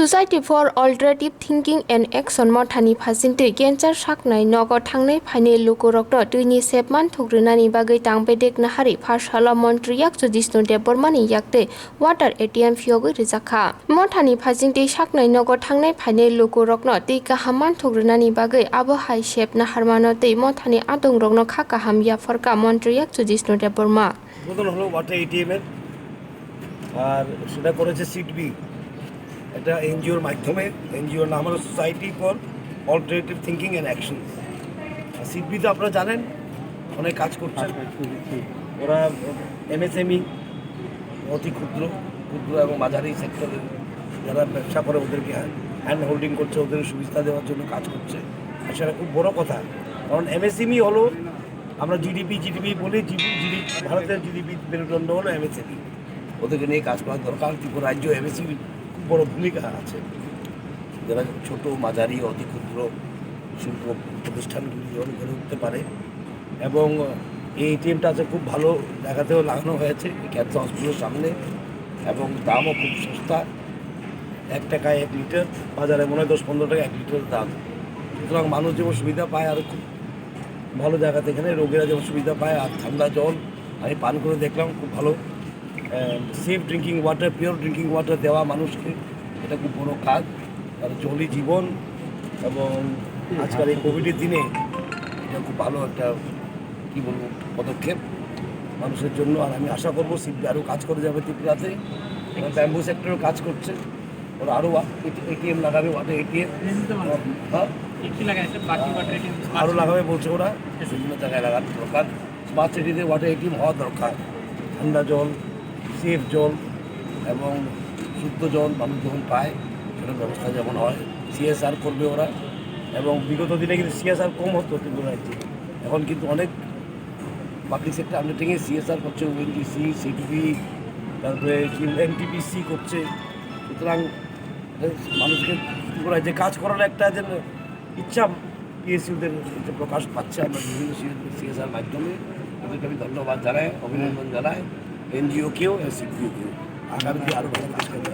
Society for Alternative Thinking and Action Mothani Phasintui Genchar Saknai Nogo Thangnai Phaini Lukurokno Tuini Sepman Thugrinani Bagai Tangbedek Nahari Phashala Montri Yak Judishnu Debormani Yakte Water ATM Fiogui Rizakha Mothani Phasintui Saknai Nogo Thangnai Phaini Lukurokno Tei Kahaman Thugrinani Bagai Abo Hai Shep Naharmano Tei Mothani Adongrokno Khakaham Yaforka Montri Yak Judishnu Deborma উদ্বোধন হলো water এটিএমের আর সেটা করেছে সিডবি এটা এনজিওর মাধ্যমে এনজিওর নাম হলো society for alternative thinking and action. SIDBI তো আপনারা জানেন অনেক কাজ করছে, ওরা এমএসএমই অতি ক্ষুদ্র ক্ষুদ্র এবং মাঝারি সেক্টরের যারা ব্যবসা করে ওদেরকে হ্যান্ড হোল্ডিং করছে, ওদের সুবিধা দেওয়ার জন্য কাজ করছে। আর সেটা খুব বড় কথা, কারণ এমএসএমই হলো আমরা জিডিপি বলি, ভারতের জিডিপি মেরুদণ্ড হলো এমএসএমই, ওদেরকে নিয়ে কাজ করা দরকার। ত্রিপুরা রাজ্য এমএসএমই খুব বড় ভূমিকা আছে, যারা ছোট মাঝারি অতি ক্ষুদ্র শিল্প প্রতিষ্ঠানগুলি যেমন গড়ে উঠতে পারে। এবং এই এটিএমটা আছে খুব ভালো জায়গাতেও লাগানো হয়েছে ক্যান্সার হসপিটালের সামনে, এবং দামও খুব সস্তা, 1 টাকায় 1 লিটার, বাজারে মনে হয় 10-15 টাকা 1 লিটার দাম। সুতরাং মানুষ যেমন সুবিধা পায় আর খুব ভালো জায়গাতে এখানে রোগীরা যেমন সুবিধা পায়। আর ঠান্ডা জল আমি পান করে দেখলাম, খুব ভালো safe drinking water, pure drinking water দেওয়া মানুষকে, এটা খুব বড় কাজ। আর জলই জীবন, এবং আজকাল এই কোভিডের দিনে এটা খুব ভালো একটা কী বলবো পদক্ষেপ মানুষের জন্য। আর আমি আশা করবো সিডবি আরও কাজ করে যাবে ত্রিপুরাতে, এবং ব্যাম্বু সেক্টরেও কাজ করছে, ওরা আরও এটিএম লাগাবে, ওয়াটার এটিএম আরও লাগাবে বলছে ওরা, বিভিন্ন জায়গায় লাগানো দরকার। স্মার্ট সিটিতে ওয়াটার এটিএম হওয়া দরকার, ঠান্ডা জল, সেফ জল এবং শুদ্ধ জল মানুষ যখন পায় সেটার ব্যবস্থা যেমন হয়। সিএসআর করবে ওরা, এবং বিগত দিনে কিন্তু সিএসআর কম হতো ত্রিপুরা রাজ্যে, এখন কিন্তু অনেক পাবলিক সেক্টর আন্ডারটেকিংয়ে সিএসআর করছে, ওএনজিসি, সিডিবি, তারপরে এনটিপিসি করছে। সুতরাং মানুষকে ত্রিপুরা রাজ্যে কাজ করার একটা যেন ইচ্ছা পিএসইউদের প্রকাশ পাচ্ছে। আমরা বিভিন্ন সিএসআর মাধ্যমে ওদেরকে আমি ধন্যবাদ জানাই, অভিনন্দন জানাই, এনজিওকেও সিডিওকেও। আগামী আরও ভালো কাজ করবে।